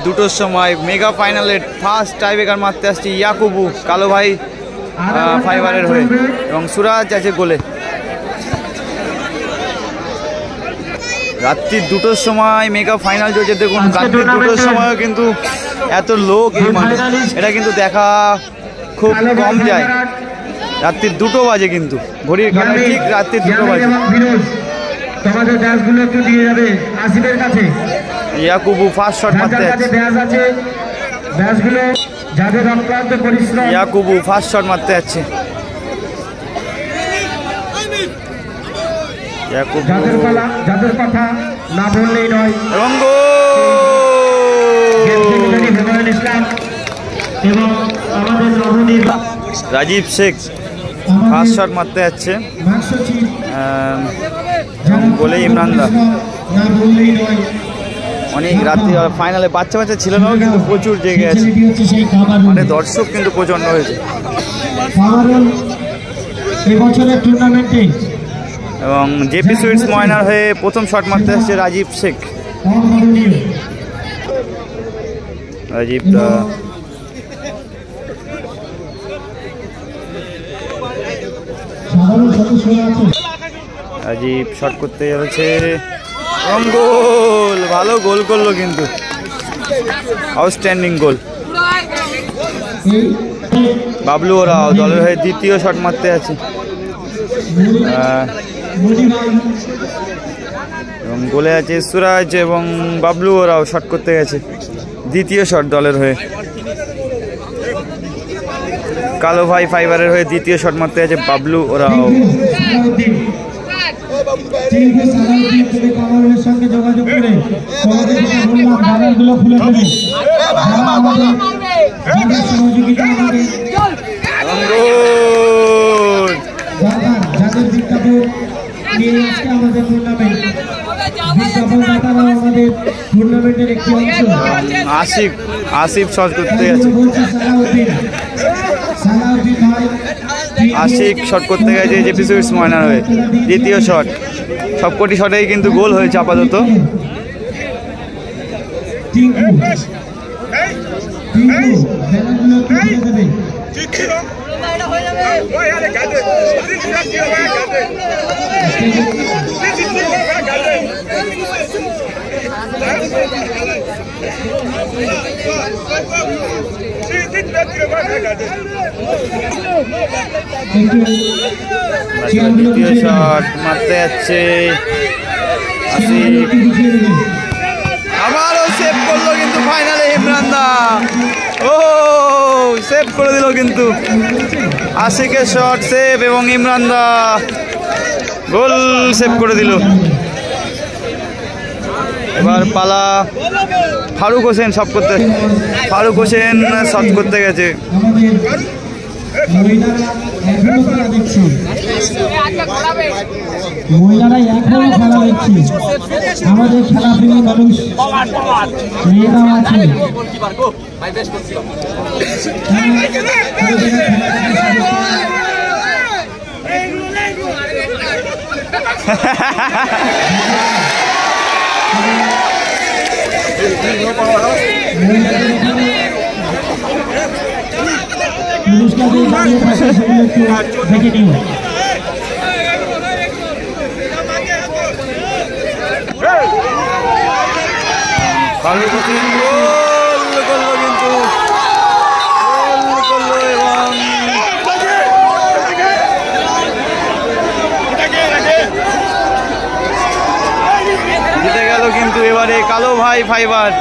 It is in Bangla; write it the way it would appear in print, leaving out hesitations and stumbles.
দুটোর সময় মেগা ফাইনালের ফার্স্ট টাইব্রেকার মারতে আসছে ইয়াকুবু কালো ভাই ফাইবারের হয়ে এবং সুরাজ আছে গোলে। রাত্রির দুটোর সময় মেগা ফাইনাল চলছে। দেখুন রাত্রির দুটোর সময়ও কিন্তু এত লোক এই মাঠে, এটা কিন্তু দেখা খুব কম যায়। রাত্রির 2টো বাজে কিন্তু ঘড়ির কাঁটায় ঠিক রাত্রির 2টো বাজে। ইয়াকুবু ফার্স্ট শট মারতে যাচ্ছে। ইয়াকুবু ফার্স্ট শট মারতে যাচ্ছে। যাদের কথা না বললেই নয় এবং রাজীব শেখ ফার্স্ট শট মারতে যাচ্ছে বলে ইমরান দা। অনেক রাত্রি ফাইনালে বাচ্চা বাচ্চা ছিল না, কিন্তু প্রচুর জেগে আছে, মানে দর্শক কিন্তু প্রচন্ড হয়েছে। এবং জেপি সুইটস ময়নার হয়ে প্রথম শট মারতে আসছে রাজীব শেখ। রাজীব রাজীব শট করতে যাচ্ছে এবং গোল, ভালো গোল করলো কিন্তু, আউটস্ট্যান্ডিং গোল। বাবলু ওরাও দলের হয়ে দ্বিতীয় শট মারতে আছে এবং গোলে আছে সুরাজ এবং বাবলু ওরাও শট করতে গেছে দ্বিতীয় শট দলের হয়ে। কালো ভাই ফাইবারের হয়ে দ্বিতীয় শট মারতে আছে বাবলু ওরাও। আসিফ শট করতে গেছে, আশিক শট করতে গেছে জেপি সুইটস ময়নার হয়ে দ্বিতীয় শট। সবকটি শটেই কিন্তু গোল হয়েছে আপাতত। দ্বিতীয় শট মারতে যাচ্ছে আবারও সেভ করলো কিন্তু ফাইনালে ইমরান দা। ও সেভ করে দিল কিন্তু, আশিকের শট সেভ এবং ইমরান দা গোল সেভ করে দিল। এবার পালা ফারুক হোসেন শট করতে, ফারুক হোসেন শট করতে গেছে। মহিলারা এখনো খেলা দেখছি, আমাদের খেলা প্রেমী মানুষ মেয়েরাও আছে। দেখে নিও ফারুক হোসেন গোল করলো কিন্তু, গোল করলো এবং জিতে গেল কিন্তু এবারে কালো ভাই ফাইবার।